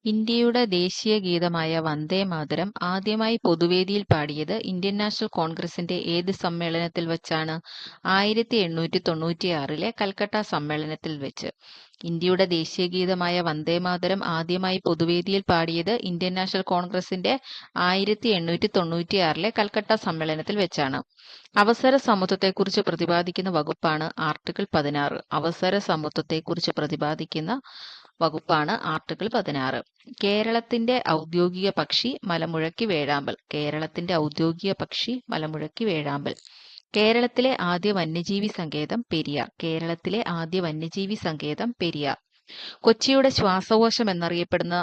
ഇന്ത്യയുടെ ദേശീയ ഗീതമായ വന്ദേമാതരം ആദ്യമായി പൊതുവേദിയിൽ പാടിയത് ഇന്ത്യൻ നാഷണൽ കോൺഗ്രസിന്റെ ഏത് സമ്മേളനത്തിൽ വച്ചാണ്? 1896 കൽക്കട്ട സമ്മേളനത്തിൽ വെച്ച്. ഇന്ത്യയുടെ ദേശീയ ഗീതമായ വന്ദേമാതരം ആദ്യമായി പൊതുവേദിയിൽ പാടിയത് ഇന്ത്യൻ നാഷണൽ കോൺഗ്രസിന്റെ 1896 കൽക്കട്ട സമ്മേളനത്തിൽ വെച്ചാണ്. അവസര സമത്വത്തെക്കുറിച്ച് പ്രതിപാദിക്കുന്ന വകുപ്പാണ് ആർട്ടിക്കിൾ 16. അവസര സമത്വത്തെക്കുറിച്ച് പ്രതിപാദിക്കുന്ന വകുപ്പാണ് ആർട്ടിക്കിൾ 16. കേരളത്തിന്റെ ഔദ്യോഗിക പക്ഷി മലമുഴക്കി വേഴാമ്പൽ. കേരളത്തിന്റെ ഔദ്യോഗിക പക്ഷി മലമുഴക്കി വേഴാമ്പൽ. കേരളത്തിലെ ആദ്യ വന്യജീവി സങ്കേതം പെരിയാർ. കേരളത്തിലെ ആദ്യ വന്യജീവി സങ്കേതം പെരിയാർ. കൊച്ചിയുടെ ശ്വാസകോശം എന്നറിയപ്പെടുന്ന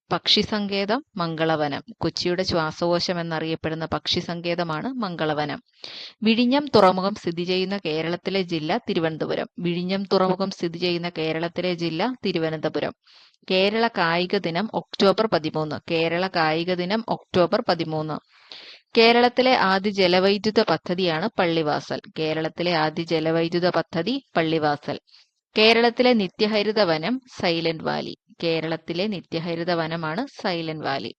പക്ഷി സങ്കേതം മംഗളവനം. കൊച്ചിയുടെ ശ്വാസകോശം എന്നറിയപ്പെടുന്ന പക്ഷി സങ്കേതമാണ് മംഗളവനം. വിഴിഞ്ഞം തുറമുഖം സ്ഥിതി ചെയ്യുന്ന കേരളത്തിലെ ജില്ല തിരുവനന്തപുരം. വിഴിഞ്ഞം തുറമുഖം സ്ഥിതി ചെയ്യുന്ന കേരളത്തിലെ ജില്ല തിരുവനന്തപുരം. കേരള കായിക ദിനം ഒക്ടോബർ 13. കേരള കായിക ദിനം ഒക്ടോബർ 13. കേരളത്തിലെ ആദ്യ ജലവൈദ്യുത പദ്ധതിയാണ് പള്ളിവാസൽ. കേരളത്തിലെ ആദ്യ ജലവൈദ്യുത പദ്ധതി പള്ളിവാസൽ. കേരളത്തിലെ നിത്യഹരിത വനം സൈലന്റ് വാലി. കേരളത്തിലെ നിത്യഹരിത വനമാണ് സൈലന്റ് വാലി.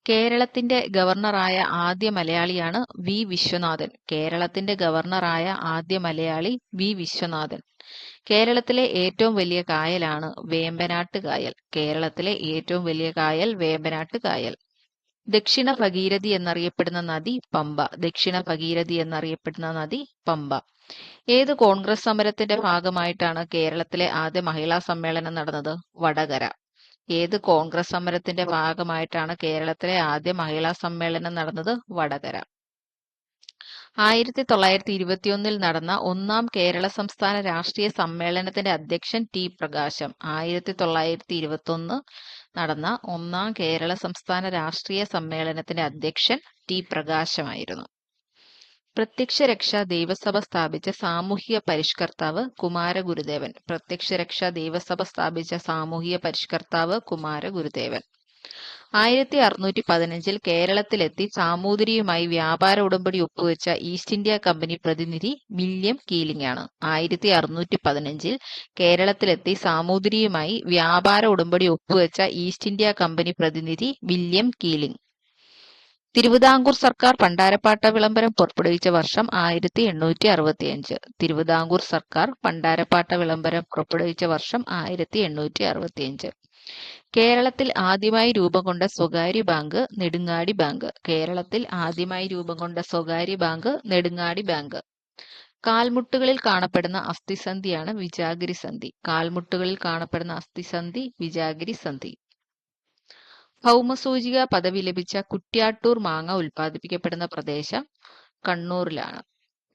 കേരളത്തിന്റെ ഗവർണറായ ആദ്യ മലയാളിയാണ് വി വിശ്വനാഥൻ. കേരളത്തിന്റെ ഗവർണറായ ആദ്യ മലയാളി വി വിശ്വനാഥൻ. കേരളത്തിലെ ഏറ്റവും വലിയ കായലാണ് വേമ്പനാട്ട് കായൽ. കേരളത്തിലെ ഏറ്റവും വലിയ കായൽ വേമ്പനാട്ട് കായൽ. ദക്ഷിണ ഭഗീരഥി എന്നറിയപ്പെടുന്ന നദി പമ്പ. ദക്ഷിണ ഭഗീരഥി എന്നറിയപ്പെടുന്ന നദി പമ്പ. ഏത് കോൺഗ്രസ് സമരത്തിന്റെ ഭാഗമായിട്ടാണ് കേരളത്തിലെ ആദ്യ മഹിളാ സമ്മേളനം നടന്നത്? വടകര. ഏത് കോൺഗ്രസ് സമരത്തിന്റെ ഭാഗമായിട്ടാണ് കേരളത്തിലെ ആദ്യ മഹിളാ സമ്മേളനം നടന്നത്? വടകര. 1921 നടന്ന ഒന്നാം കേരള സംസ്ഥാന രാഷ്ട്രീയ സമ്മേളനത്തിന്റെ അധ്യക്ഷൻ ടി പ്രകാശം. 1921 നടന്ന ഒന്നാം കേരള സംസ്ഥാന രാഷ്ട്രീയ സമ്മേളനത്തിന്റെ അധ്യക്ഷൻ ടി പ്രകാശമായിരുന്നു. പ്രത്യക്ഷരക്ഷാ ദൈവസഭ സ്ഥാപിച്ച സാമൂഹിക പരിഷ്കർത്താവ് കുമാരഗുരുദേവൻ. പ്രത്യക്ഷരക്ഷാ ദൈവസഭ സ്ഥാപിച്ച സാമൂഹിക പരിഷ്കർത്താവ് കുമാരഗുരുദേവൻ. 1615 കേരളത്തിലെത്തി സാമൂതിരിയുമായി വ്യാപാര ഉടമ്പടി ഒപ്പുവെച്ച ഈസ്റ്റ് ഇന്ത്യ കമ്പനി പ്രതിനിധി വില്യം കീലിംഗ് ആണ്. 1615 കേരളത്തിലെത്തി സാമൂതിരിയുമായി വ്യാപാര ഉടമ്പടി ഒപ്പുവെച്ച ഈസ്റ്റ് ഇന്ത്യ കമ്പനി പ്രതിനിധി വില്യം കീലിംഗ്. തിരുവിതാംകൂർ സർക്കാർ പണ്ടാരപ്പാട്ട വിളംബരം പുറപ്പെടുവിച്ച വർഷം 1865. തിരുവിതാംകൂർ സർക്കാർ പണ്ടാരപ്പാട്ട വിളംബരം പുറപ്പെടുവിച്ച വർഷം 1865. കേരളത്തിൽ ആദ്യമായി രൂപം കൊണ്ട സ്വകാര്യ ബാങ്ക് നെടുങ്ങാടി ബാങ്ക്. കേരളത്തിൽ ആദ്യമായി രൂപം കൊണ്ട സ്വകാര്യ ബാങ്ക് നെടുങ്ങാടി ബാങ്ക്. കാൽമുട്ടുകളിൽ കാണപ്പെടുന്ന അസ്ഥിസന്ധിയാണ് വിജാഗിരി സന്ധി. കാൽമുട്ടുകളിൽ കാണപ്പെടുന്ന അസ്ഥിസന്ധി വിജാഗിരി സന്ധി. ഭൗമസൂചിക പദവി ലഭിച്ച കുറ്റ്യാട്ടൂർ മാങ്ങ ഉൽപ്പാദിപ്പിക്കപ്പെടുന്ന പ്രദേശം കണ്ണൂരിലാണ്.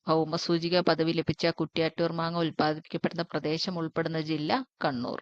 ഭൗമസൂചിക പദവി ലഭിച്ച കുറ്റ്യാട്ടൂർ മാങ്ങ ഉൽപ്പാദിപ്പിക്കപ്പെടുന്ന പ്രദേശം ഉൾപ്പെടുന്ന ജില്ല കണ്ണൂർ.